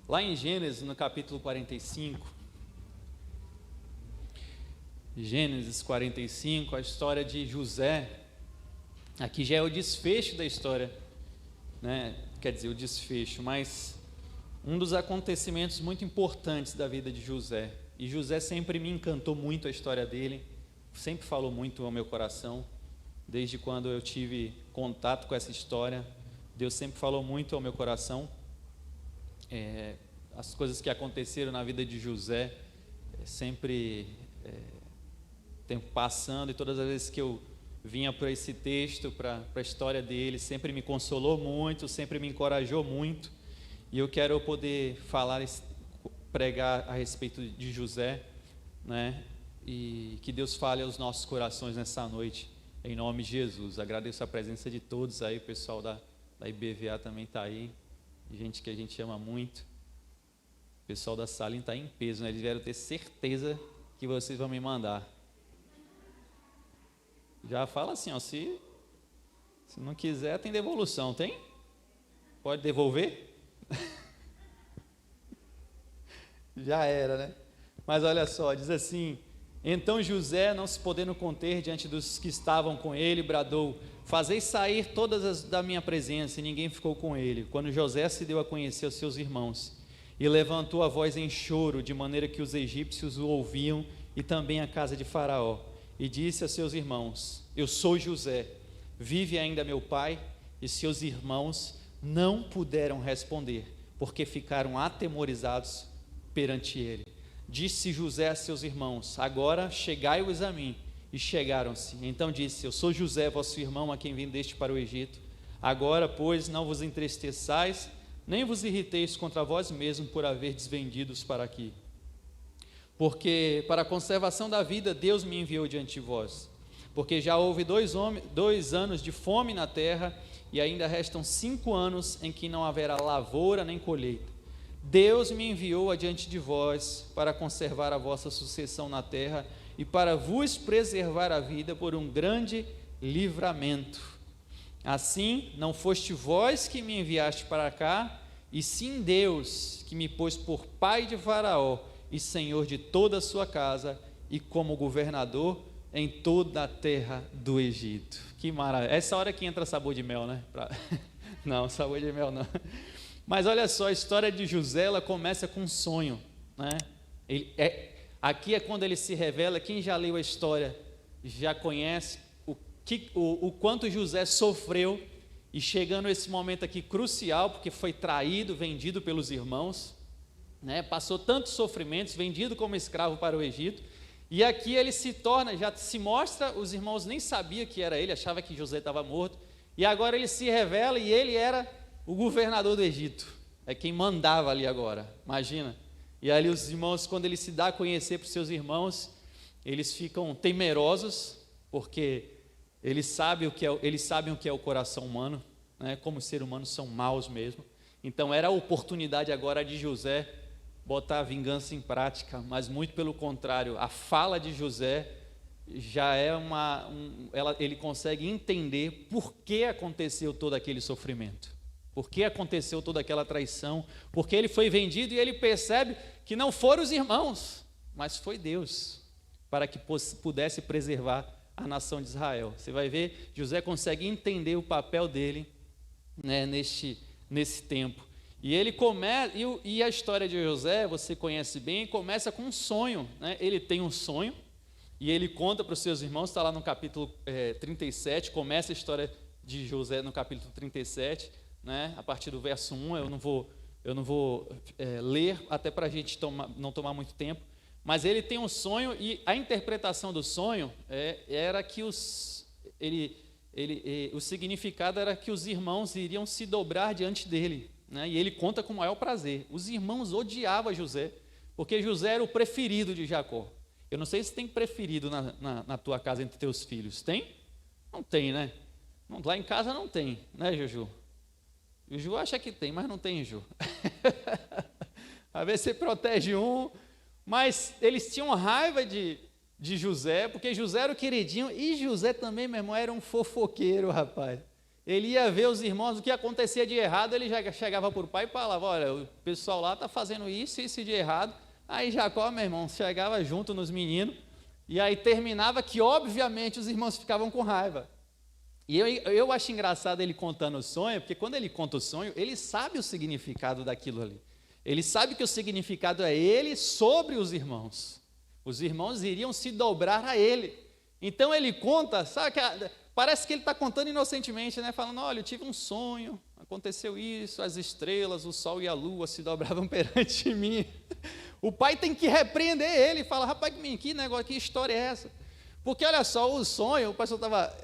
Lá em Gênesis, no capítulo 45, Gênesis 45, a história de José, aqui já é o desfecho da história, né? Quer dizer, o desfecho, mas um dos acontecimentos muito importantes da vida de José. E José sempre me encantou muito a história dele, sempre falou muito ao meu coração, desde quando eu tive contato com essa história, Deus sempre falou muito ao meu coração. As coisas que aconteceram na vida de José, sempre tempo passando, e todas as vezes que eu vinha para esse texto, para a história dele, sempre me consolou muito, sempre me encorajou muito, e eu quero poder pregar a respeito de José, né? E que Deus fale aos nossos corações nessa noite, em nome de Jesus. Agradeço a presença de todos aí, o pessoal da IBVA também está aí, gente que a gente ama muito. O pessoal da Salim está em peso, né? Eles vieram ter certeza que vocês vão me mandar. Já fala assim, ó, se não quiser, tem devolução, tem? Pode devolver? Já era, né? Mas olha só, diz assim: então José, não se podendo conter diante dos que estavam com ele, bradou: fazei sair todas da minha presença. E ninguém ficou com ele. Quando José se deu a conhecer aos seus irmãos, e levantou a voz em choro, de maneira que os egípcios o ouviam, e também a casa de Faraó, e disse a seus irmãos: eu sou José, vive ainda meu pai? E seus irmãos não puderam responder, porque ficaram atemorizados perante ele. Disse José a seus irmãos: agora chegai-vos a mim. E chegaram-se. Então disse: eu sou José, vosso irmão, a quem vindeste para o Egito. Agora, pois, não vos entristeçais, nem vos irriteis contra vós mesmos por haverdes vendidos para aqui. Porque para a conservação da vida Deus me enviou diante de vós. Porque já houve 2 anos de fome na terra, e ainda restam 5 anos em que não haverá lavoura nem colheita. Deus me enviou adiante de vós para conservar a vossa sucessão na terra e para vos preservar a vida por um grande livramento. Assim, não foste vós que me enviaste para cá, e sim Deus, que me pôs por pai de Faraó e senhor de toda a sua casa, e como governador em toda a terra do Egito. Que maravilha! Essa hora que entra sabor de mel, né? Não, sabor de mel não. Mas olha só, a história de José, ela começa com um sonho, né? Aqui é quando ele se revela. Quem já leu a história já conhece o quanto José sofreu, e chegando esse momento aqui crucial, porque foi traído, vendido pelos irmãos, né? Passou tantos sofrimentos, vendido como escravo para o Egito, e aqui ele se torna, já se mostra, os irmãos nem sabiam que era ele, achava que José estava morto, e agora ele se revela, e ele era o governador do Egito, é quem mandava ali agora, imagina. E ali os irmãos, quando ele se dá a conhecer para os seus irmãos, eles ficam temerosos, porque eles sabem o que é o coração humano, né? Como os seres humanos são maus mesmo. Então era a oportunidade agora de José botar a vingança em prática, mas muito pelo contrário, a fala de José já é ele consegue entender por que aconteceu todo aquele sofrimento, por que aconteceu toda aquela traição, porque ele foi vendido, e ele percebe que não foram os irmãos, mas foi Deus, para que pudesse preservar a nação de Israel. Você vai ver, José consegue entender o papel dele, né, nesse tempo. E ele começa, e a história de José, você conhece bem, começa com um sonho, né? Ele tem um sonho, e ele conta para os seus irmãos, está lá no capítulo 37, começa a história de José no capítulo 37, né? A partir do verso 1, eu não vou ler, até para a gente não tomar muito tempo, mas ele tem um sonho, e a interpretação do sonho era que o significado era que os irmãos iriam se dobrar diante dele, né? E ele conta com o maior prazer. Os irmãos odiavam José, porque José era o preferido de Jacó. Eu não sei se tem preferido na tua casa entre teus filhos. Tem? Não tem, né? Lá em casa não tem, né, Juju? Juju acha que tem, mas não tem, Ju. Às vezes você protege um, mas eles tinham raiva de José, porque José era o queridinho, e José também, meu irmão, era um fofoqueiro, rapaz. ele ia ver os irmãos, o que acontecia de errado, ele já chegava para o pai e falava, olha, o pessoal lá está fazendo isso de errado. Aí Jacó, meu irmão, chegava junto nos meninos, e aí terminava que, obviamente, os irmãos ficavam com raiva. E eu acho engraçado ele contando o sonho, porque quando ele conta o sonho, ele sabe o significado daquilo ali. Ele sabe que o significado é ele sobre os irmãos. Os irmãos iriam se dobrar a ele. Então ele conta, sabe, parece que ele está contando inocentemente, né? Falando, olha, eu tive um sonho, aconteceu isso, as estrelas, o sol e a lua se dobravam perante mim. O pai tem que repreender ele e fala, rapaz, que negócio, que história é essa? Porque olha só, o sonho, o pastor estava,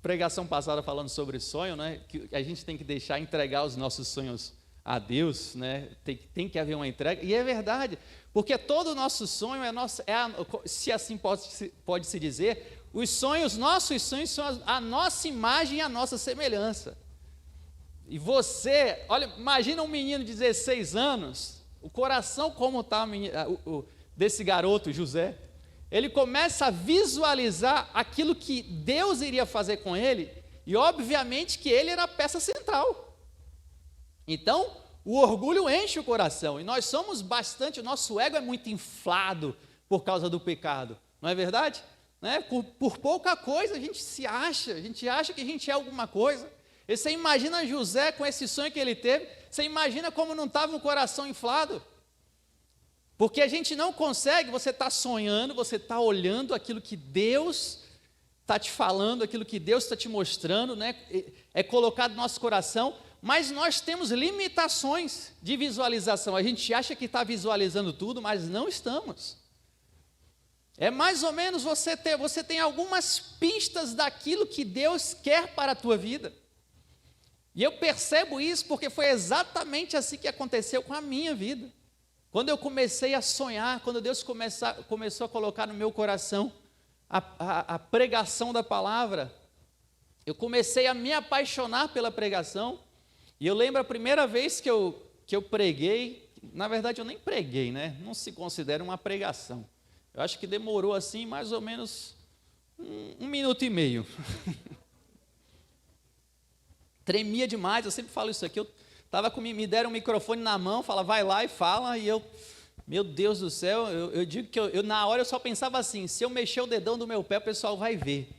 pregação passada falando sobre sonho, né? Que a gente tem que deixar entregar os nossos sonhos a Deus, né? Tem que haver uma entrega, e é verdade, porque todo o nosso sonho se assim pode se dizer, nossos sonhos são a nossa imagem e a nossa semelhança. E você, olha, imagina um menino de 16 anos, o coração como está desse garoto, José, ele começa a visualizar aquilo que Deus iria fazer com ele, e obviamente que ele era a peça central. Então, o orgulho enche o coração, e nós somos bastante, o nosso ego é muito inflado por causa do pecado, não é verdade? Né? Por pouca coisa a gente acha que a gente é alguma coisa. E você imagina José com esse sonho que ele teve, você imagina como não estava o coração inflado? Porque a gente não consegue, você está sonhando, você está olhando aquilo que Deus está te falando, aquilo que Deus está te mostrando, né? É colocado no nosso coração, mas nós temos limitações de visualização. A gente acha que está visualizando tudo, mas não estamos. É mais ou menos você tem algumas pistas daquilo que Deus quer para a tua vida. E eu percebo isso porque foi exatamente assim que aconteceu com a minha vida. Quando eu comecei a sonhar, quando Deus começou a colocar no meu coração a pregação da palavra, eu comecei a me apaixonar pela pregação. E eu lembro a primeira vez que eu preguei, na verdade eu nem preguei, né? Não se considera uma pregação. Eu acho que demorou assim mais ou menos um minuto e meio. Tremia demais, eu sempre falo isso aqui, me deram um microfone na mão, fala, vai lá e fala, e eu, meu Deus do céu, eu digo que na hora eu só pensava assim, se eu mexer o dedão do meu pé, o pessoal vai ver.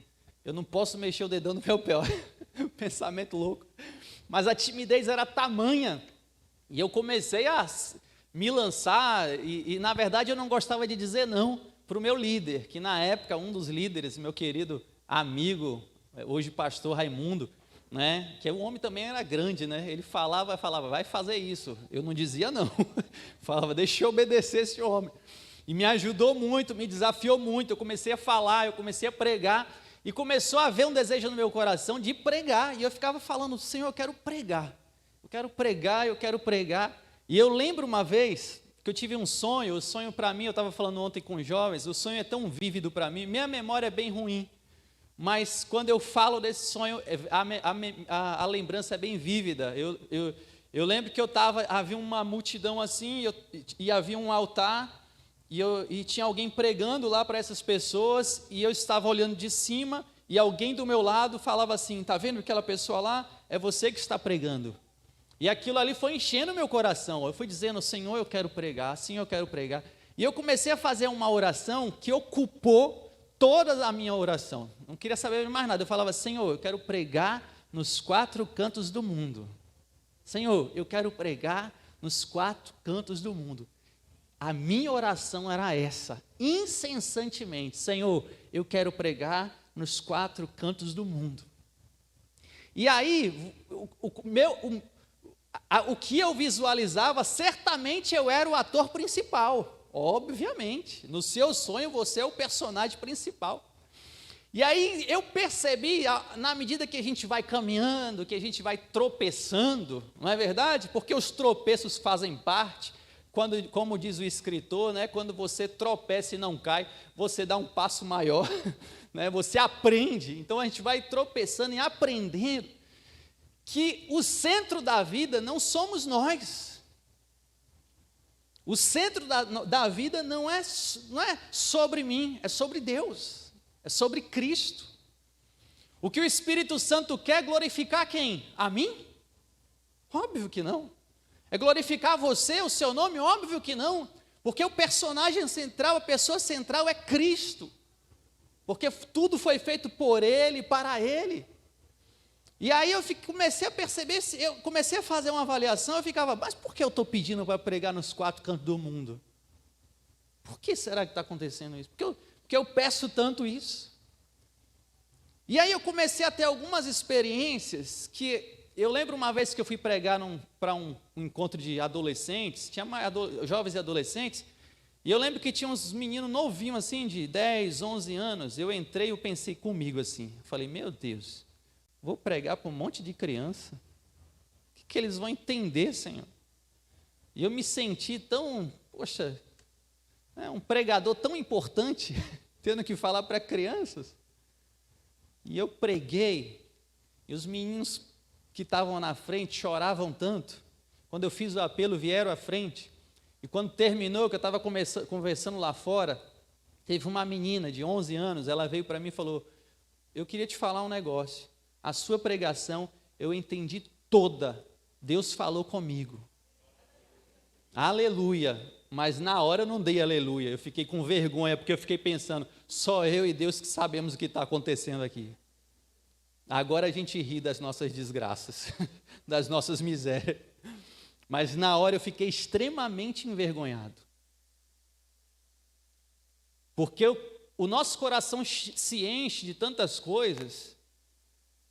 Eu não posso mexer o dedão do meu pé, pensamento louco. Mas a timidez era tamanha, e eu comecei a me lançar, e na verdade eu não gostava de dizer não para o meu líder, que na época, um dos líderes, meu querido amigo, hoje pastor Raimundo, né, que o homem também era grande, né, ele falava, vai fazer isso, eu não dizia não, falava, deixa eu obedecer esse homem, e me ajudou muito, me desafiou muito, eu comecei a falar, eu comecei a pregar, e começou a haver um desejo no meu coração de pregar, e eu ficava falando, Senhor, eu quero pregar, e eu lembro uma vez, que eu tive um sonho, o sonho para mim, eu estava falando ontem com os jovens, o sonho é tão vívido para mim, minha memória é bem ruim, mas quando eu falo desse sonho, a lembrança é bem vívida. Eu lembro que havia uma multidão assim, e havia um altar, e tinha alguém pregando lá para essas pessoas, e eu estava olhando de cima, e alguém do meu lado falava assim, está vendo aquela pessoa lá? É você que está pregando. E aquilo ali foi enchendo o meu coração, eu fui dizendo, Senhor, eu quero pregar, Senhor, eu quero pregar. E eu comecei a fazer uma oração que ocupou toda a minha oração, não queria saber de mais nada, eu falava, Senhor, eu quero pregar nos 4 cantos do mundo, Senhor, eu quero pregar nos 4 cantos do mundo, a minha oração era essa, incessantemente, Senhor, eu quero pregar nos 4 cantos do mundo, e aí, o que eu visualizava, certamente eu era o ator principal, obviamente, no seu sonho você é o personagem principal. E aí eu percebi, na medida que a gente vai caminhando, que a gente vai tropeçando, não é verdade? Porque os tropeços fazem parte, como diz o escritor, né? Quando você tropeça e não cai, você dá um passo maior, né? Você aprende, então a gente vai tropeçando e aprendendo, que o centro da vida não somos nós. O centro da vida não é sobre mim, é sobre Deus, é sobre Cristo. O que o Espírito Santo quer é glorificar quem? A mim? Óbvio que não. É glorificar você, o seu nome? Óbvio que não. Porque o personagem central, a pessoa central é Cristo. Porque tudo foi feito por Ele, para Ele. E aí eu comecei a perceber, eu comecei a fazer uma avaliação, eu ficava, mas por que eu estou pedindo para pregar nos 4 cantos do mundo? Por que será que está acontecendo isso? Porque eu peço tanto isso. E aí eu comecei a ter algumas experiências que... Eu lembro uma vez que eu fui pregar para um encontro de adolescentes, tinha jovens e adolescentes, e eu lembro que tinha uns meninos novinhos assim, de 10, 11 anos, eu entrei e eu pensei comigo assim, eu falei, meu Deus, vou pregar para um monte de criança, o que eles vão entender, Senhor? E eu me senti tão, poxa, um pregador tão importante, tendo que falar para crianças, e eu preguei, e os meninos que estavam na frente choravam tanto. Quando eu fiz o apelo, vieram à frente. E quando terminou, que eu estava conversando lá fora, teve uma menina de 11 anos, ela veio para mim e falou, eu queria te falar um negócio. A sua pregação, eu entendi toda. Deus falou comigo. Aleluia. Mas na hora eu não dei aleluia. Eu fiquei com vergonha, porque eu fiquei pensando, só eu e Deus que sabemos o que está acontecendo aqui. Agora a gente ri das nossas desgraças, das nossas misérias. Mas na hora eu fiquei extremamente envergonhado. Porque o nosso coração se enche de tantas coisas,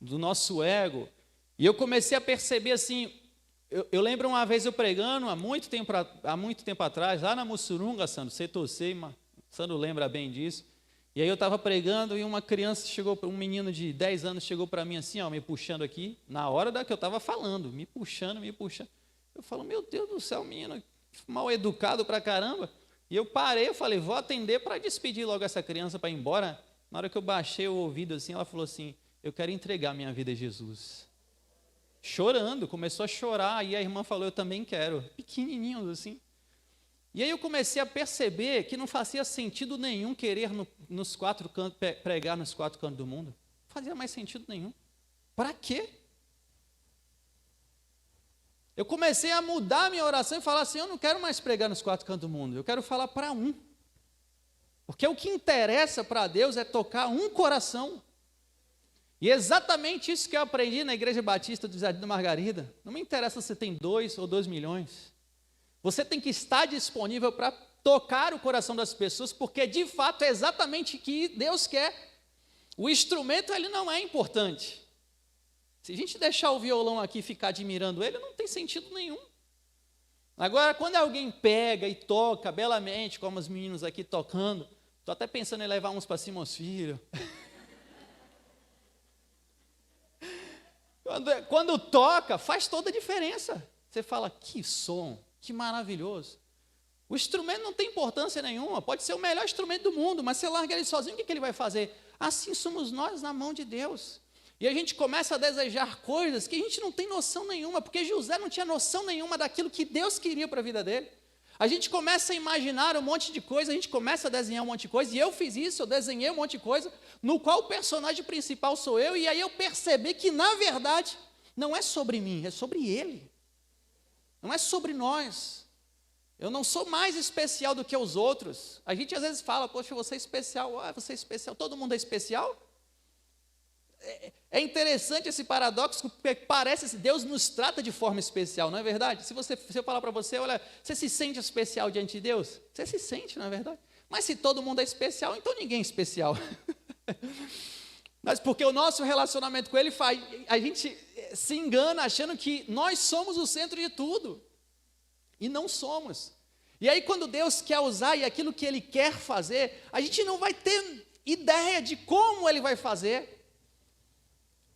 do nosso ego. E eu comecei a perceber assim, eu lembro uma vez eu pregando, há muito tempo atrás, lá na Mussurunga, Sandro, Sandro lembra bem disso. E aí eu estava pregando e uma criança chegou, um menino de 10 anos chegou para mim assim, ó, me puxando aqui, na hora da que eu estava falando, me puxando. Eu falo, meu Deus do céu, menino mal educado pra caramba. E eu parei, eu falei, vou atender para despedir logo essa criança para ir embora. Na hora que eu baixei o ouvido assim, ela falou assim, eu quero entregar minha vida a Jesus. Chorando, começou a chorar, e a irmã falou, eu também quero, pequenininhos assim. E aí eu comecei a perceber que não fazia sentido nenhum querer nos 4 cantos, pregar nos 4 cantos do mundo. Não fazia mais sentido nenhum. Para quê? Eu comecei a mudar a minha oração e falar assim, eu não quero mais pregar nos 4 cantos do mundo, eu quero falar para um. Porque o que interessa para Deus é tocar um coração. E é exatamente isso que eu aprendi na Igreja Batista do Jardim da Margarida. Não me interessa se tem 2 ou 2 milhões. Você tem que estar disponível para tocar o coração das pessoas, porque de fato é exatamente o que Deus quer. O instrumento ele não é importante. Se a gente deixar o violão aqui e ficar admirando ele, não tem sentido nenhum. Agora, quando alguém pega e toca belamente, como os meninos aqui tocando, estou até pensando em levar uns para Simões Filho. Quando toca, faz toda a diferença. Você fala, que som, que maravilhoso. O instrumento não tem importância nenhuma, pode ser o melhor instrumento do mundo, mas você larga ele sozinho, o que ele vai fazer? Assim somos nós na mão de Deus. E a gente começa a desejar coisas que a gente não tem noção nenhuma, porque José não tinha noção nenhuma daquilo que Deus queria para a vida dele. A gente começa a imaginar um monte de coisa, a gente começa a desenhar um monte de coisa, e eu fiz isso, eu desenhei um monte de coisa, no qual o personagem principal sou eu, e aí eu percebi que, na verdade, não é sobre mim, é sobre ele. Não é sobre nós. Eu não sou mais especial do que os outros. A gente às vezes fala, poxa, você é especial, você é especial, todo mundo é especial? É interessante esse paradoxo, porque parece que Deus nos trata de forma especial, não é verdade? Se eu falar para você, olha, você se sente especial diante de Deus? Você se sente, não é verdade? Mas se todo mundo é especial, então ninguém é especial. Mas porque o nosso relacionamento com Ele faz, a gente se engana achando que nós somos o centro de tudo. E não somos. E aí quando Deus quer usar e aquilo que Ele quer fazer, a gente não vai ter ideia de como Ele vai fazer.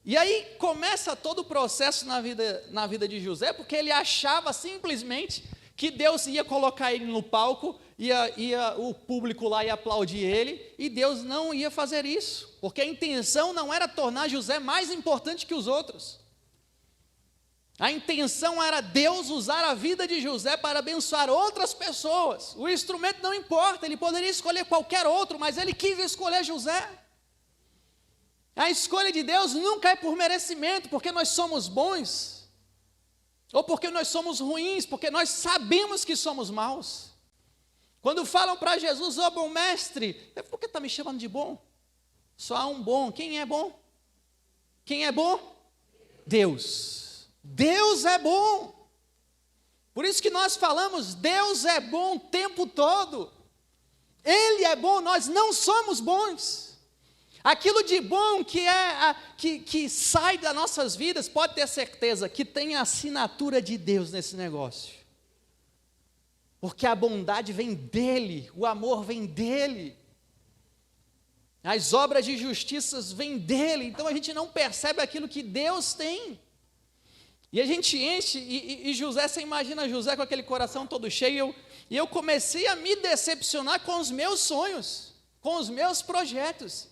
E aí começa todo o processo na vida de José, porque ele achava simplesmente que Deus ia colocar ele no palco, o público lá ia aplaudir ele, e Deus não ia fazer isso, porque a intenção não era tornar José mais importante que os outros. A intenção era Deus usar a vida de José para abençoar outras pessoas. O instrumento não importa, ele poderia escolher qualquer outro, mas ele quis escolher José. A escolha de Deus nunca é por merecimento, porque nós somos bons, ou porque nós somos ruins, porque nós sabemos que somos maus. Quando falam para Jesus, ó bom mestre, por que está me chamando de bom? Só há um bom. Quem é bom? Quem é bom? Deus. Deus é bom. Por isso que nós falamos, Deus é bom o tempo todo. Ele é bom, nós não somos bons. Aquilo de bom que sai das nossas vidas, pode ter certeza que tem a assinatura de Deus nesse negócio. Porque a bondade vem dele, o amor vem dele. As obras de justiça vêm dele, então a gente não percebe aquilo que Deus tem. E a gente enche, e José, você imagina José com aquele coração todo cheio, e eu comecei a me decepcionar com os meus sonhos, com os meus projetos,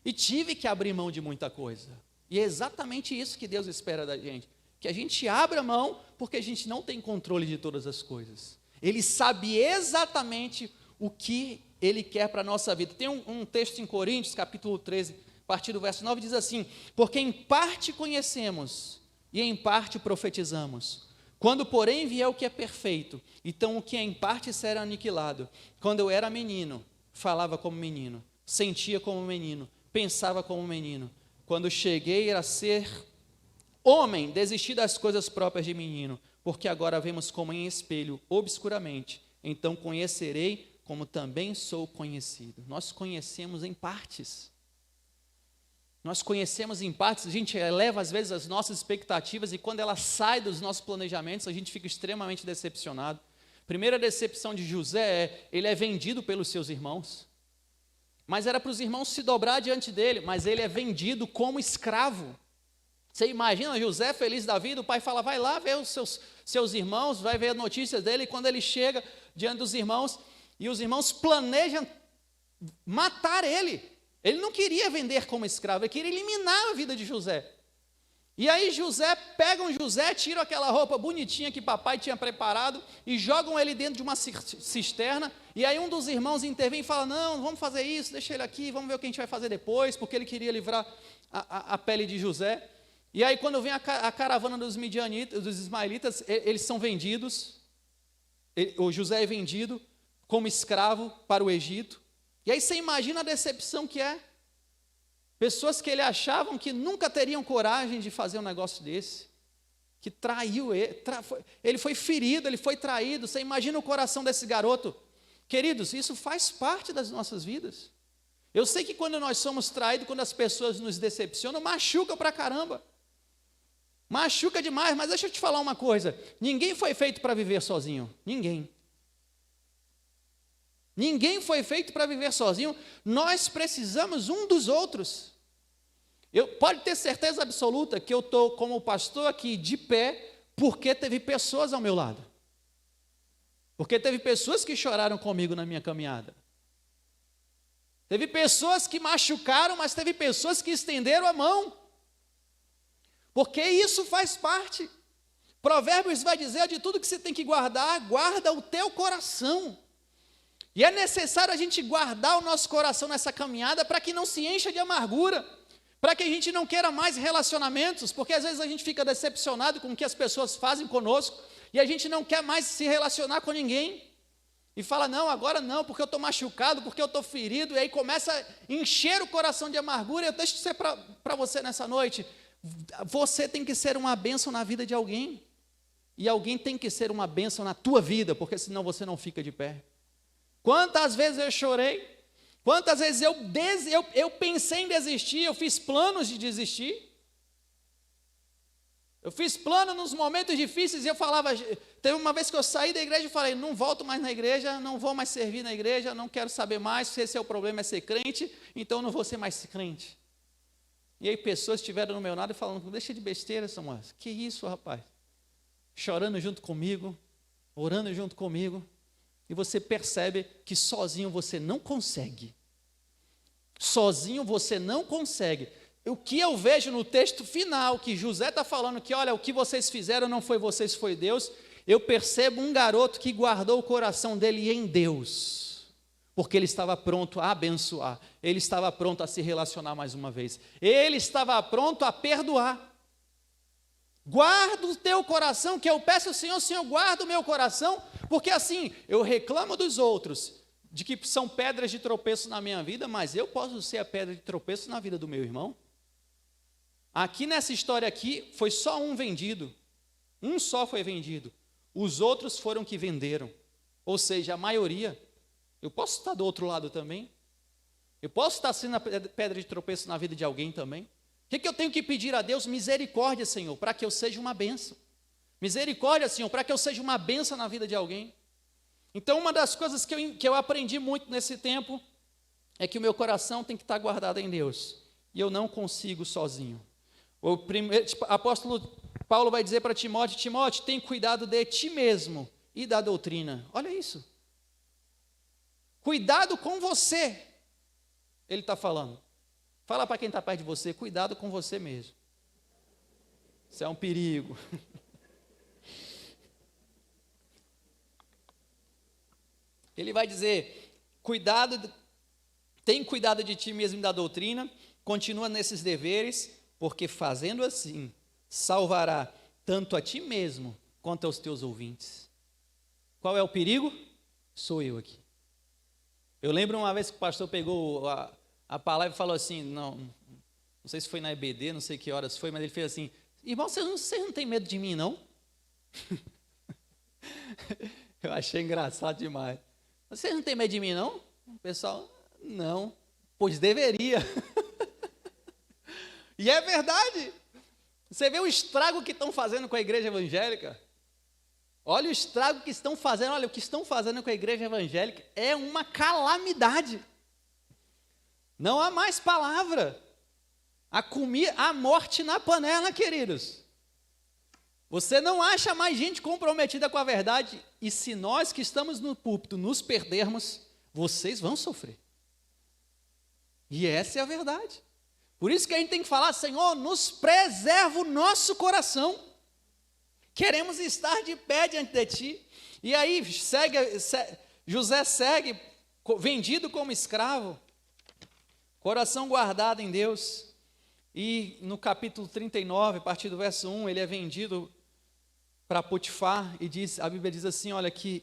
e tive que abrir mão de muita coisa. E é exatamente isso que Deus espera da gente, que a gente abra mão, porque a gente não tem controle de todas as coisas. Ele sabe exatamente o que Ele quer para a nossa vida. Tem um texto em Coríntios, capítulo 13, a partir do verso 9, diz assim: porque em parte conhecemos, e em parte profetizamos. Quando, porém, vier o que é perfeito, então o que é em parte será aniquilado. Quando eu era menino, falava como menino, sentia como menino, pensava como menino. Quando cheguei a ser homem, desisti das coisas próprias de menino, porque agora vemos como em espelho, obscuramente. Então conhecerei como também sou conhecido. Nós conhecemos em partes. Nós conhecemos em partes, a gente eleva às vezes as nossas expectativas e quando ela sai dos nossos planejamentos, a gente fica extremamente decepcionado. Primeira decepção de José é, ele é vendido pelos seus irmãos, mas era para os irmãos se dobrar diante dele, mas ele é vendido como escravo. Você imagina José feliz da vida, o pai fala, vai lá ver os seus irmãos, vai ver notícias dele, e quando ele chega diante dos irmãos, e os irmãos planejam matar ele. Ele não queria vender como escravo, ele queria eliminar a vida de José. E aí pegam José, tiram aquela roupa bonitinha que papai tinha preparado e jogam ele dentro de uma cisterna. E aí um dos irmãos intervém e fala, não vamos fazer isso, deixa ele aqui, vamos ver o que a gente vai fazer depois, porque ele queria livrar a pele de José. E aí quando vem a caravana dos midianitas, dos ismaelitas, eles são vendidos, o José é vendido como escravo para o Egito. E aí você imagina a decepção que é. Pessoas que ele achavam que nunca teriam coragem de fazer um negócio desse, que traiu ele, ele foi ferido, ele foi traído. Você imagina o coração desse garoto. Queridos, isso faz parte das nossas vidas. Eu sei que quando nós somos traídos, quando as pessoas nos decepcionam, machuca pra caramba. Machuca demais, mas deixa eu te falar uma coisa. Ninguém foi feito para viver sozinho. Ninguém. Ninguém foi feito para viver sozinho, nós precisamos um dos outros. Pode ter certeza absoluta que eu estou como pastor aqui de pé, porque teve pessoas ao meu lado. Porque teve pessoas que choraram comigo na minha caminhada. Teve pessoas que machucaram, mas teve pessoas que estenderam a mão. Porque isso faz parte. Provérbios vai dizer, de tudo que você tem que guardar, guarda o teu coração. E é necessário a gente guardar o nosso coração nessa caminhada para que não se encha de amargura, para que a gente não queira mais relacionamentos, porque às vezes a gente fica decepcionado com o que as pessoas fazem conosco e a gente não quer mais se relacionar com ninguém. E fala, não, agora não, porque eu estou machucado, porque eu estou ferido, e aí começa a encher o coração de amargura. Eu deixo de ser para você nessa noite, você tem que ser uma bênção na vida de alguém, e alguém tem que ser uma bênção na tua vida, porque senão você não fica de pé. Quantas vezes eu chorei, quantas vezes eu pensei em desistir, eu fiz planos de desistir, eu fiz plano nos momentos difíceis e eu falava, teve uma vez que eu saí da igreja e falei, não volto mais na igreja, não vou mais servir na igreja, não quero saber mais, se esse é o problema, é ser crente, então eu não vou ser mais crente. E aí pessoas estiveram no meu lado e falando, deixa de besteira, Samuel, que isso, rapaz? Chorando junto comigo, orando junto comigo, e você percebe que sozinho você não consegue. Sozinho você não consegue. O que eu vejo no texto final, que José está falando que, olha, o que vocês fizeram não foi vocês, foi Deus, eu percebo um garoto que guardou o coração dele em Deus. porque ele estava pronto a abençoar, ele estava pronto a se relacionar mais uma vez, ele estava pronto a perdoar. Guarda o teu coração, que eu peço ao Senhor, Senhor, guarda o meu coração, porque assim, eu reclamo dos outros, de que são pedras de tropeço na minha vida, mas eu posso ser a pedra de tropeço na vida do meu irmão. Aqui nessa história aqui, foi só um vendido, um só foi vendido, os outros foram que venderam, ou seja, a maioria. Eu posso estar do outro lado também, eu posso estar sendo a pedra de tropeço na vida de alguém também. O que eu tenho que pedir a Deus? Misericórdia, Senhor, para que eu seja uma bênção. Misericórdia, Senhor, para que eu seja uma bênção na vida de alguém. Então, uma das coisas que eu aprendi muito nesse tempo é que o meu coração tem que estar guardado em Deus. E eu não consigo sozinho. O apóstolo Paulo vai dizer para Timóteo, Timóteo, tem cuidado de ti mesmo e da doutrina. Olha isso. Cuidado com você, ele está falando. Fala para quem está perto de você, cuidado com você mesmo. Isso é um perigo. Ele vai dizer, tem cuidado de ti mesmo e da doutrina, continua nesses deveres, porque fazendo assim, salvará tanto a ti mesmo, quanto aos teus ouvintes. Qual é o perigo? Sou eu aqui. Eu lembro uma vez que o pastor pegou a palavra e falou assim, não sei se foi na EBD, não sei que horas foi, mas ele fez assim, irmão, vocês não têm medo de mim, não? Eu achei engraçado demais. Vocês não têm medo de mim, não? O pessoal, não, pois deveria. E é verdade. Você vê o estrago que estão fazendo com a igreja evangélica? Olha o estrago que estão fazendo, olha o que estão fazendo com a igreja evangélica, é uma calamidade. Não há mais palavra. A morte na panela, queridos. Você não acha mais gente comprometida com a verdade, e se nós que estamos no púlpito nos perdermos, vocês vão sofrer. E essa é a verdade. Por isso que a gente tem que falar, Senhor, nos preserva o nosso coração. Queremos estar de pé diante de Ti. E aí José segue, vendido como escravo, coração guardado em Deus. E no capítulo 39, a partir do verso 1, ele é vendido para Potifar, e a Bíblia diz assim, olha, que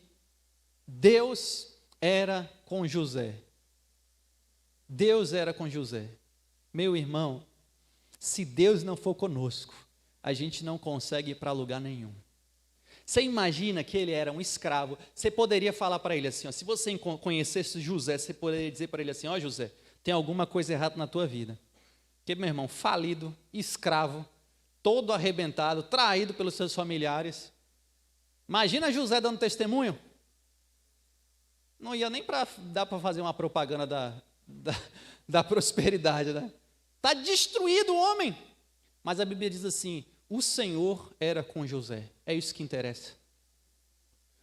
Deus era com José. Deus era com José. Meu irmão, se Deus não for conosco, a gente não consegue ir para lugar nenhum. Você imagina que ele era um escravo, você poderia falar para ele assim, ó, se você conhecesse José, você poderia dizer para ele assim, ó José, tem alguma coisa errada na tua vida. Porque, meu irmão, falido, escravo, todo arrebentado, traído pelos seus familiares. Imagina José dando testemunho. Não ia nem dar para fazer uma propaganda da prosperidade, né? Está destruído o homem. Mas a Bíblia diz assim, o Senhor era com José. É isso que interessa.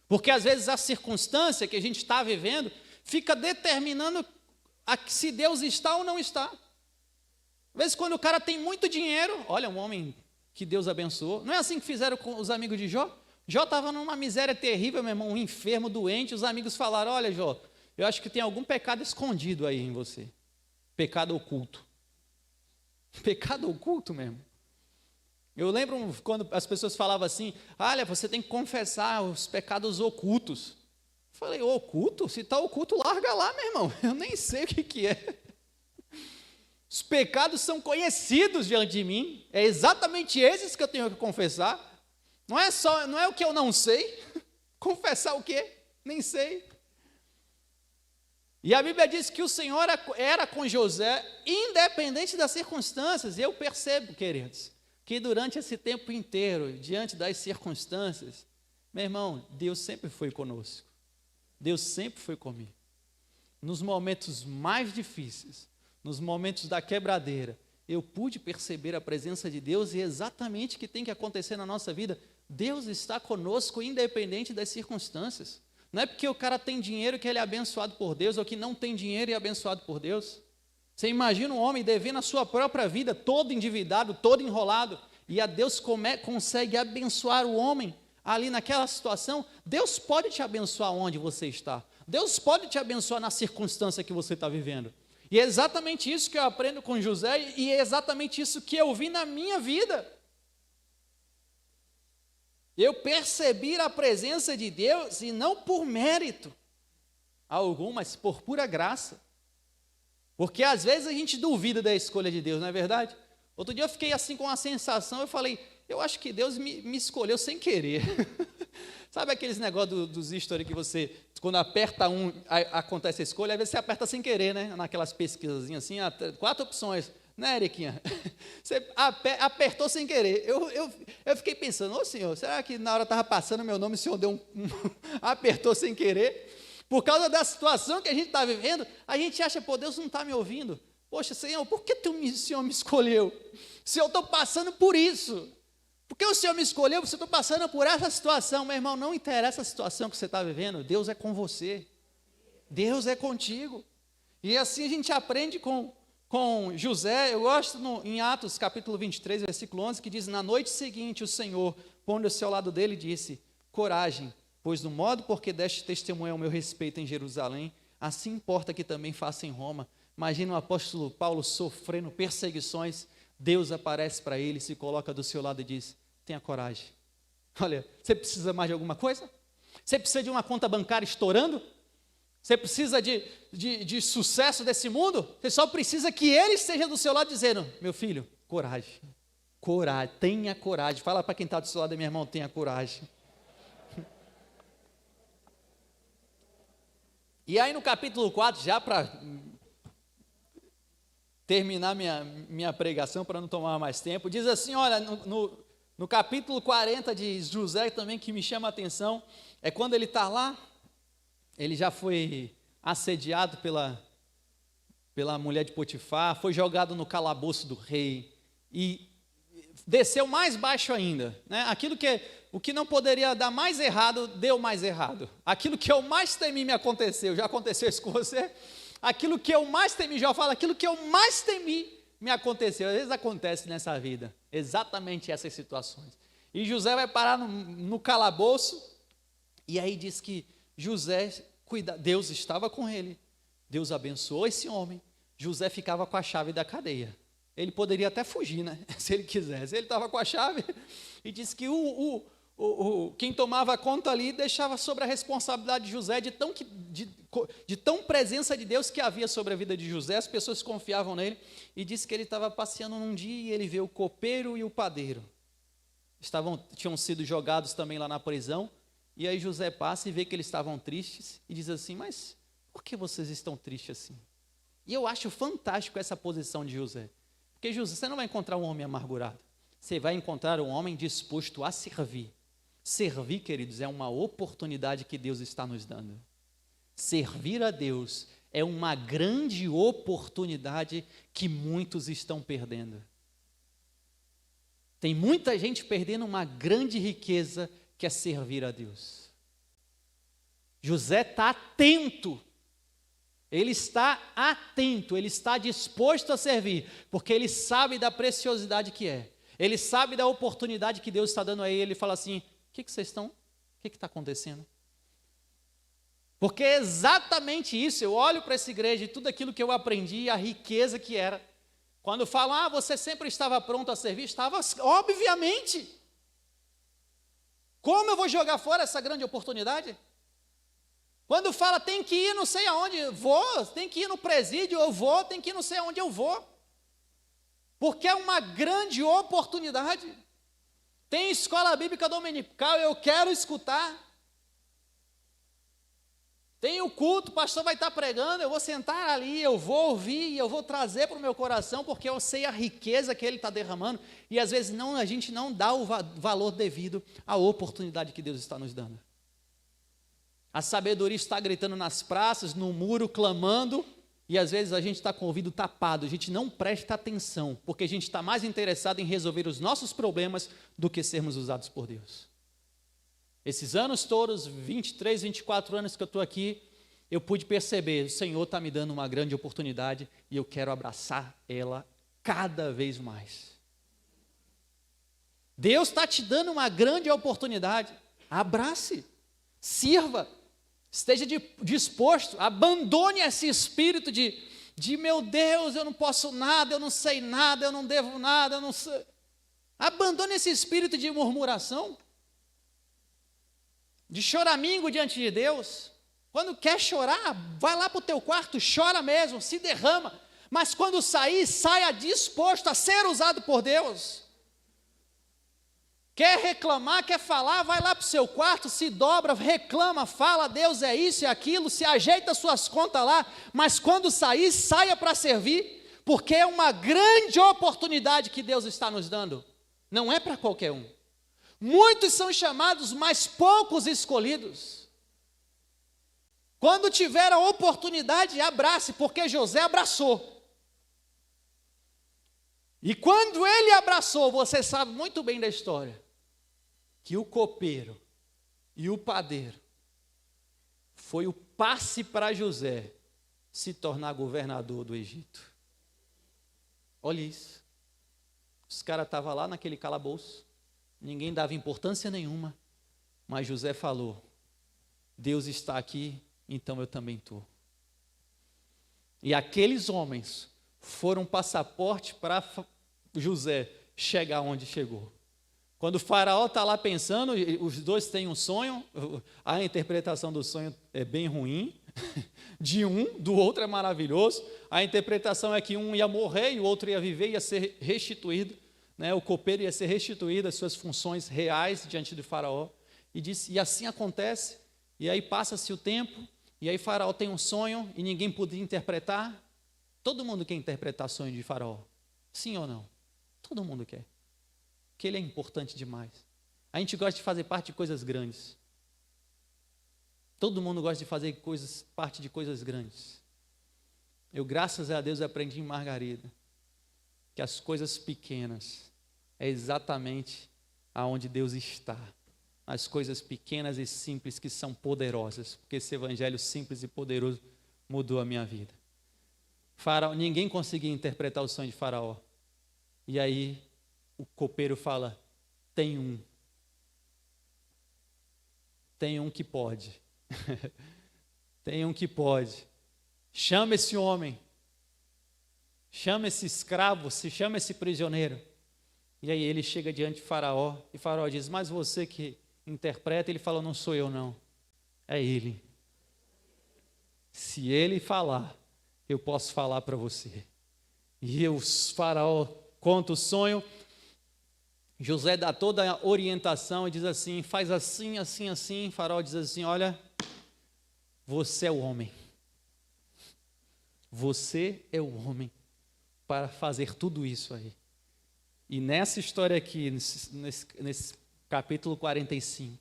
Porque às vezes a circunstância que a gente está vivendo fica determinando se Deus está ou não está. Às vezes quando o cara tem muito dinheiro, olha, um homem que Deus abençoou. Não é assim que fizeram com os amigos de Jó? Jó estava numa miséria terrível, meu irmão, um enfermo, doente. Os amigos falaram, olha Jó, eu acho que tem algum pecado escondido aí em você. Pecado oculto. Pecado oculto mesmo. Eu lembro quando as pessoas falavam assim, olha, você tem que confessar os pecados ocultos. Eu falei, oculto? Se está oculto, larga lá, meu irmão. Eu nem sei o que é. Os pecados são conhecidos diante de mim. É exatamente esses que eu tenho que confessar. Não é o que eu não sei. Confessar o quê? Nem sei. E a Bíblia diz que o Senhor era com José, independente das circunstâncias. E eu percebo, queridos, que durante esse tempo inteiro, diante das circunstâncias, meu irmão, Deus sempre foi conosco. Deus sempre foi comigo. Nos momentos mais difíceis, nos momentos da quebradeira, eu pude perceber a presença de Deus e exatamente o que tem que acontecer na nossa vida. Deus está conosco independente das circunstâncias. Não é porque o cara tem dinheiro que ele é abençoado por Deus, ou que não tem dinheiro e é abençoado por Deus. Você imagina um homem devendo a sua própria vida, todo endividado, todo enrolado, e a Deus consegue abençoar o homem ali naquela situação, Deus pode te abençoar onde você está. Deus pode te abençoar na circunstância que você está vivendo. E é exatamente isso que eu aprendo com José, e é exatamente isso que eu vi na minha vida. Eu percebi a presença de Deus, e não por mérito algum, mas por pura graça. Porque às vezes a gente duvida da escolha de Deus, não é verdade? Outro dia eu fiquei assim com uma sensação, eu falei, eu acho que Deus me escolheu sem querer. Sabe aqueles negócios dos history que você, quando aperta acontece a escolha, às vezes você aperta sem querer, né? Naquelas pesquisazinhas assim, 4 opções, né, Eriquinha? Você apertou sem querer. Eu fiquei pensando, ô Senhor, será que na hora estava passando meu nome, o Senhor deu apertou sem querer? Por causa da situação que a gente está vivendo, a gente acha, pô, Deus não está me ouvindo. Poxa, Senhor, por que o Senhor me escolheu? Se eu estou passando por isso, porque o Senhor me escolheu, você está passando por essa situação, meu irmão, não interessa a situação que você está vivendo, Deus é com você, Deus é contigo. E assim a gente aprende com José. Eu gosto em Atos capítulo 23, versículo 11, que diz, na noite seguinte o Senhor, pondo-se ao lado dele, disse, coragem, pois do modo porque deste testemunho ao meu respeito em Jerusalém, assim importa que também faça em Roma. Imagina o apóstolo Paulo sofrendo perseguições, Deus aparece para ele, se coloca do seu lado e diz, tenha coragem. Olha, você precisa mais de alguma coisa? Você precisa de uma conta bancária estourando? Você precisa de sucesso desse mundo? Você só precisa que ele esteja do seu lado dizendo, meu filho, coragem, coragem, tenha coragem. Fala para quem está do seu lado, meu irmão, tenha coragem. E aí no capítulo 4, já para terminar minha pregação, para não tomar mais tempo, diz assim, olha, no capítulo 40 de José também, que me chama a atenção, é quando ele está lá, ele já foi assediado pela mulher de Potifar, foi jogado no calabouço do rei, e desceu mais baixo ainda, né? O que não poderia dar mais errado, deu mais errado. Aquilo que eu mais temi me aconteceu. Já aconteceu isso com você? Aquilo que eu mais temi, já falo, aquilo que eu mais temi me aconteceu. Às vezes acontece nessa vida, exatamente essas situações. E José vai parar no calabouço, e aí diz que José, Deus estava com ele, Deus abençoou esse homem, José ficava com a chave da cadeia. Ele poderia até fugir, né? Se ele quisesse. Ele estava com a chave e disse que quem tomava conta ali deixava sobre a responsabilidade de José, de tão presença de Deus que havia sobre a vida de José, as pessoas confiavam nele, e disse que ele estava passeando num dia e ele vê o copeiro e o padeiro. Tinham sido jogados também lá na prisão, e aí José passa e vê que eles estavam tristes, e diz assim, mas por que vocês estão tristes assim? E eu acho fantástico essa posição de José. Porque José, você não vai encontrar um homem amargurado, você vai encontrar um homem disposto a servir. Servir, queridos, é uma oportunidade que Deus está nos dando. Servir a Deus é uma grande oportunidade que muitos estão perdendo. Tem muita gente perdendo uma grande riqueza que é servir a Deus. José está atento. Ele está atento, ele está disposto a servir, porque ele sabe da preciosidade que é. Ele sabe da oportunidade que Deus está dando a ele. Ele fala assim, o que vocês estão? O que está acontecendo? Porque é exatamente isso. Eu olho para essa igreja e tudo aquilo que eu aprendi, a riqueza que era. Quando falam, você sempre estava pronto a servir, estava, obviamente. Como eu vou jogar fora essa grande oportunidade? Quando fala, tem que ir não sei aonde, vou, tem que ir no presídio, eu vou, tem que ir não sei aonde, eu vou. Porque é uma grande oportunidade. Tem escola bíblica dominical, eu quero escutar. Tem o culto, o pastor vai estar pregando, eu vou sentar ali, eu vou ouvir, eu vou trazer para o meu coração, porque eu sei a riqueza que ele está derramando, e às vezes a gente não dá o valor devido à oportunidade que Deus está nos dando. A sabedoria está gritando nas praças, no muro, clamando, e às vezes a gente está com o ouvido tapado, a gente não presta atenção, porque a gente está mais interessado em resolver os nossos problemas do que sermos usados por Deus. Esses anos todos, 23, 24 anos que eu estou aqui, eu pude perceber, o Senhor está me dando uma grande oportunidade e eu quero abraçar ela cada vez mais. Deus está te dando uma grande oportunidade. abrace, sirva, esteja disposto, abandone esse espírito de meu Deus, eu não posso nada, eu não sei nada, eu não devo nada, eu não sei. Abandone esse espírito de murmuração, de choramingo diante de Deus. Quando quer chorar, vai lá para o teu quarto, chora mesmo, se derrama, mas quando sair, saia disposto a ser usado por Deus. Quer reclamar, quer falar, vai lá para o seu quarto, se dobra, reclama, fala, Deus é isso e aquilo, se ajeita suas contas lá, mas quando sair, saia para servir, porque é uma grande oportunidade que Deus está nos dando, não é para qualquer um. Muitos são chamados, mas poucos escolhidos. Quando tiver a oportunidade, abrace, porque José abraçou. E quando ele abraçou, você sabe muito bem da história, que o copeiro e o padeiro foi o passe para José se tornar governador do Egito. Olha isso. Os caras estavam lá naquele calabouço, ninguém dava importância nenhuma, mas José falou, Deus está aqui, então eu também estou. E aqueles homens foram um passaporte para José chegar onde chegou. Quando o faraó está lá pensando, os dois têm um sonho, a interpretação do sonho é bem ruim, de um, do outro é maravilhoso, a interpretação é que um ia morrer e o outro ia viver, ia ser restituído, né? O copeiro ia ser restituído às suas funções reais diante do faraó, e assim acontece, e aí passa-se o tempo, e aí faraó tem um sonho e ninguém podia interpretar. Todo mundo quer interpretar sonho de faraó, sim ou não? Todo mundo quer, porque ele é importante demais. A gente gosta de fazer parte de coisas grandes. Todo mundo gosta de fazer parte de coisas grandes. Eu, graças a Deus, aprendi em Margarida que as coisas pequenas é exatamente aonde Deus está. As coisas pequenas e simples que são poderosas, porque esse evangelho simples e poderoso mudou a minha vida. Faraó, ninguém conseguia interpretar o sonho de Faraó. E aí o copeiro fala, tem um que pode. Tem um que pode. Chama esse homem, chama esse escravo, chama esse prisioneiro. E aí ele chega diante de Faraó, e Faraó diz, mas você que interpreta, ele fala, não sou eu não, é ele. Se ele falar, eu posso falar para você. E o Faraó conta o sonho, José dá toda a orientação e diz assim, faz assim, assim, assim. Faraó diz assim, olha, você é o homem. Você é o homem para fazer tudo isso aí. E nessa história aqui, nesse capítulo 45,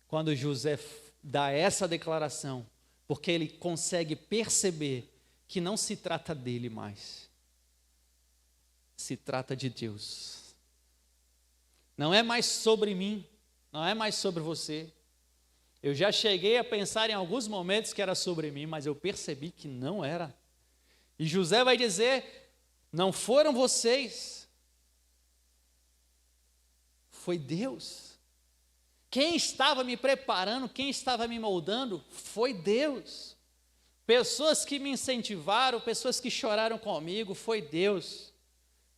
quando José dá essa declaração, porque ele consegue perceber que não se trata dele mais, se trata de Deus. Não é mais sobre mim, não é mais sobre você. Eu já cheguei a pensar em alguns momentos que era sobre mim, mas eu percebi que não era. E José vai dizer, não foram vocês, foi Deus. Quem estava me preparando, quem estava me moldando, foi Deus. Pessoas que me incentivaram, pessoas que choraram comigo, foi Deus.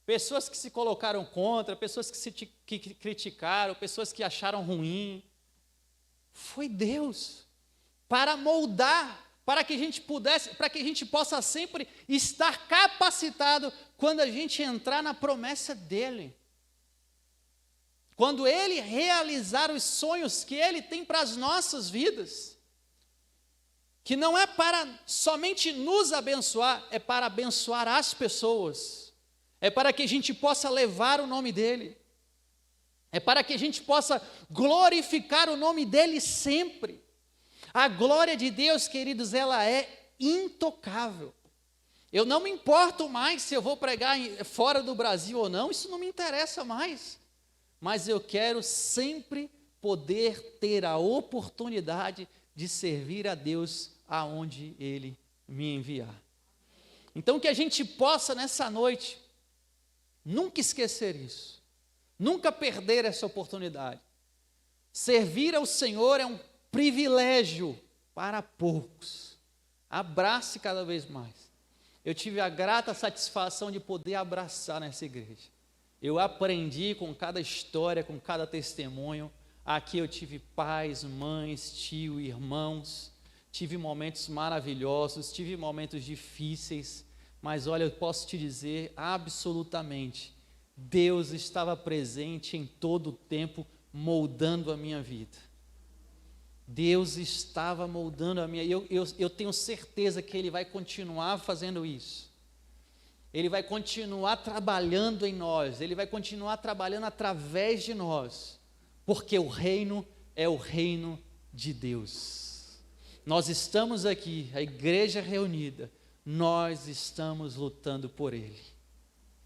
Pessoas que se colocaram contra, pessoas que criticaram, pessoas que acharam ruim, foi Deus. Para moldar, para que a gente possa sempre estar capacitado quando a gente entrar na promessa dEle. Quando Ele realizar os sonhos que Ele tem para as nossas vidas. Que não é para somente nos abençoar, é para abençoar as pessoas. É para que a gente possa levar o nome dEle. É para que a gente possa glorificar o nome dEle sempre. A glória de Deus, queridos, ela é intocável. Eu não me importo mais se eu vou pregar fora do Brasil ou não, isso não me interessa mais. Mas eu quero sempre poder ter a oportunidade de servir a Deus aonde Ele me enviar. Então que a gente possa nessa noite nunca esquecer isso, nunca perder essa oportunidade Servir ao Senhor é um privilégio para poucos. Abrace cada vez mais. Eu tive a grata satisfação de poder abraçar nessa igreja. Eu aprendi com cada história, com cada testemunho. Aqui eu tive pais, mães, tio, irmãos. Tive momentos maravilhosos, tive momentos difíceis. Mas olha, eu posso te dizer absolutamente, Deus estava presente em todo o tempo, moldando a minha vida. Deus estava moldando a minha, eu tenho certeza que Ele vai continuar fazendo isso. Ele vai continuar trabalhando em nós, Ele vai continuar trabalhando através de nós, porque o reino é o reino de Deus. Nós estamos aqui, a igreja reunida, nós estamos lutando por Ele.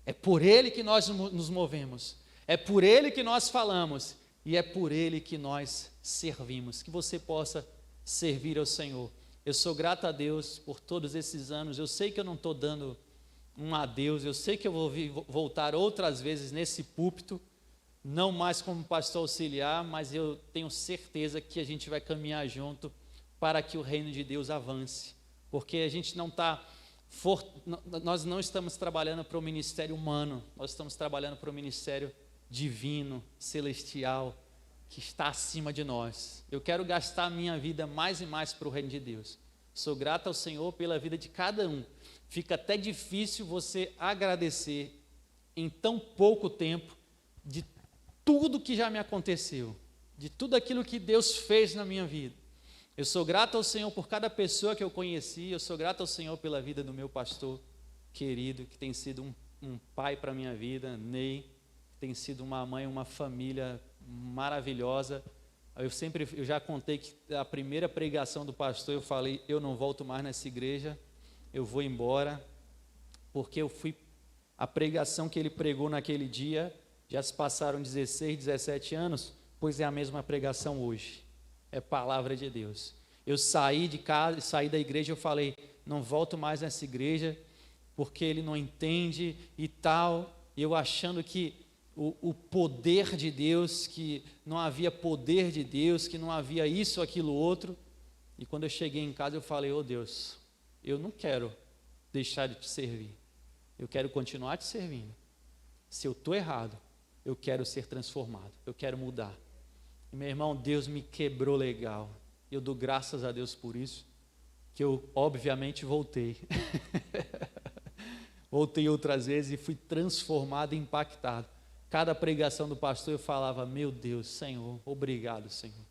É por Ele que nós nos movemos, é por Ele que nós falamos, e é por Ele que nós servimos, que você possa servir ao Senhor. Eu sou grato a Deus por todos esses anos, eu sei que eu não estou dando um adeus, eu sei que eu vou voltar outras vezes nesse púlpito, não mais como pastor auxiliar, mas eu tenho certeza que a gente vai caminhar junto para que o reino de Deus avance, porque a gente não está, nós não estamos trabalhando para o ministério humano, nós estamos trabalhando para o ministério divino, celestial, que está acima de nós. Eu quero gastar a minha vida mais e mais para o reino de Deus. Sou grato ao Senhor pela vida de cada um. Fica até difícil você agradecer em tão pouco tempo de tudo que já me aconteceu, de tudo aquilo que Deus fez na minha vida. Eu sou grato ao Senhor por cada pessoa que eu conheci, eu sou grato ao Senhor pela vida do meu pastor querido, que tem sido um pai para a minha vida, Ney, tem sido uma mãe, uma família maravilhosa. Eu já contei que a primeira pregação do pastor, eu falei, eu não volto mais nessa igreja, eu vou embora, porque a pregação que ele pregou naquele dia, já se passaram 16, 17 anos, pois é a mesma pregação hoje, é palavra de Deus. Eu saí de casa, saí da igreja, eu falei, não volto mais nessa igreja, porque ele não entende e tal, eu achando que o poder de Deus, que não havia poder de Deus, que não havia isso, aquilo, outro. E quando eu cheguei em casa, eu falei, oh Deus, eu não quero deixar de te servir, eu quero continuar te servindo. Se eu estou errado, eu quero ser transformado, eu quero mudar. E meu irmão, Deus me quebrou legal, eu dou graças a Deus por isso, que eu obviamente voltei. Voltei outras vezes e fui transformado, impactado. Cada pregação do pastor eu falava, meu Deus, Senhor, obrigado, Senhor.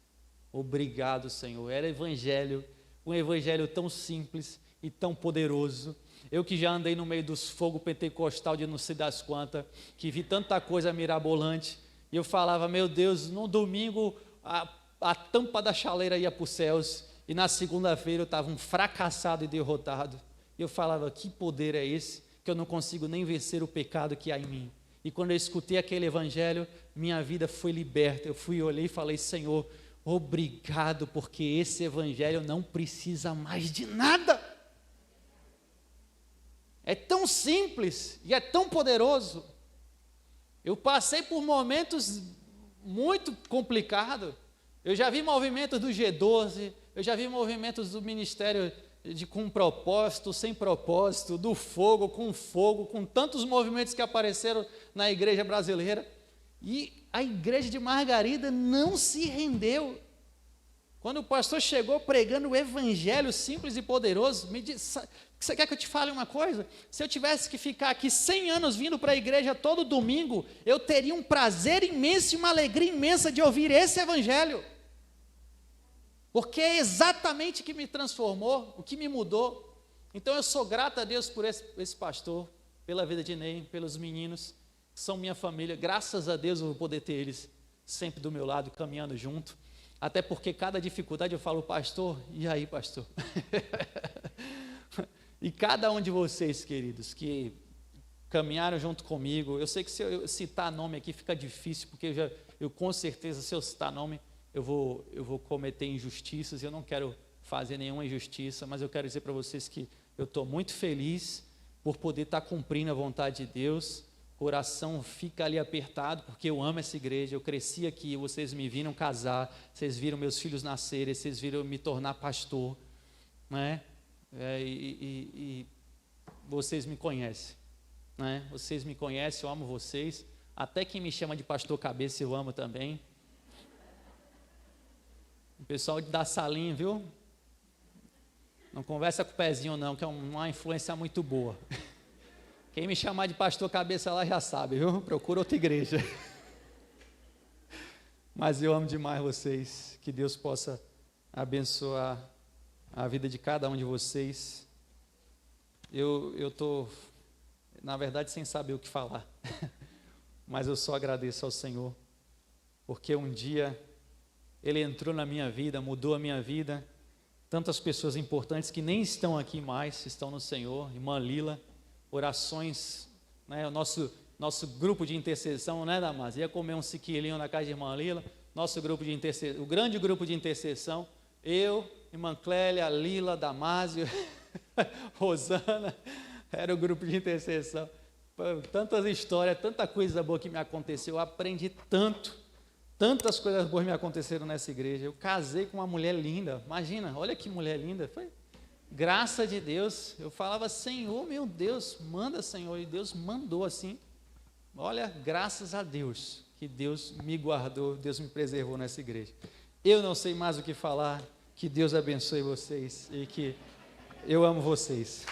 Obrigado, Senhor. Era evangelho, um evangelho tão simples e tão poderoso. Eu que já andei no meio dos fogos pentecostal de não sei das quantas, que vi tanta coisa mirabolante, e eu falava, meu Deus, no domingo a tampa da chaleira ia para os céus, e na segunda-feira eu estava um fracassado e derrotado. E eu falava, que poder é esse, que eu não consigo nem vencer o pecado que há em mim. E quando eu escutei aquele evangelho, minha vida foi liberta. Eu olhei e falei, Senhor, obrigado, porque esse evangelho não precisa mais de nada. É tão simples e é tão poderoso. Eu passei por momentos muito complicados. Eu já vi movimentos do G12, eu já vi movimentos do ministério com propósito, sem propósito, do fogo, com tantos movimentos que apareceram na igreja brasileira. E a igreja de Margarida não se rendeu. Quando o pastor chegou pregando o evangelho simples e poderoso, me disse, você quer que eu te fale uma coisa? Se eu tivesse que ficar aqui 100 anos vindo para a igreja todo domingo, eu teria um prazer imenso e uma alegria imensa de ouvir esse evangelho. Porque é exatamente o que me transformou, o que me mudou. Então eu sou grato a Deus por esse pastor, pela vida de Ney, pelos meninos, que são minha família. Graças a Deus eu vou poder ter eles sempre do meu lado, caminhando junto. Até porque cada dificuldade eu falo, pastor, e aí, pastor? E cada um de vocês, queridos, que caminharam junto comigo, eu sei que se eu citar nome aqui fica difícil, porque eu com certeza, se eu citar nome, eu vou cometer injustiças, e eu não quero fazer nenhuma injustiça, mas eu quero dizer para vocês que eu estou muito feliz por poder estar cumprindo a vontade de Deus, coração fica ali apertado, porque eu amo essa igreja, eu cresci aqui, vocês me viram casar, vocês viram meus filhos nascerem, vocês viram eu me tornar pastor, né? E vocês me conhecem, né? Vocês me conhecem, eu amo vocês, até quem me chama de pastor cabeça eu amo também. O pessoal da salinha, viu? Não conversa com o pezinho não, que é uma influência muito boa. Quem me chamar de pastor cabeça lá já sabe, viu? Procura outra igreja. Mas eu amo demais vocês. Que Deus possa abençoar a vida de cada um de vocês. Eu estou, na verdade, sem saber o que falar. Mas eu só agradeço ao Senhor. Porque um dia Ele entrou na minha vida, mudou a minha vida. Tantas pessoas importantes que nem estão aqui mais, estão no Senhor. Irmã Lila. Orações, né, o nosso grupo de intercessão, né, Damaso? Ia comer um siquilinho na casa de irmã Lila, nosso grupo de intercessão, o grande grupo de intercessão, eu, irmã Clélia, Lila, Damásio, Rosana, era o grupo de intercessão. Tantas histórias, tanta coisa boa que me aconteceu, eu aprendi tantas coisas boas me aconteceram nessa igreja. Eu casei com uma mulher linda, imagina, olha que mulher linda, foi graça de Deus. Eu falava, Senhor, meu Deus, manda, Senhor, e Deus mandou assim. Olha, graças a Deus, que Deus me guardou, Deus me preservou nessa igreja. Eu não sei mais o que falar, que Deus abençoe vocês e que eu amo vocês.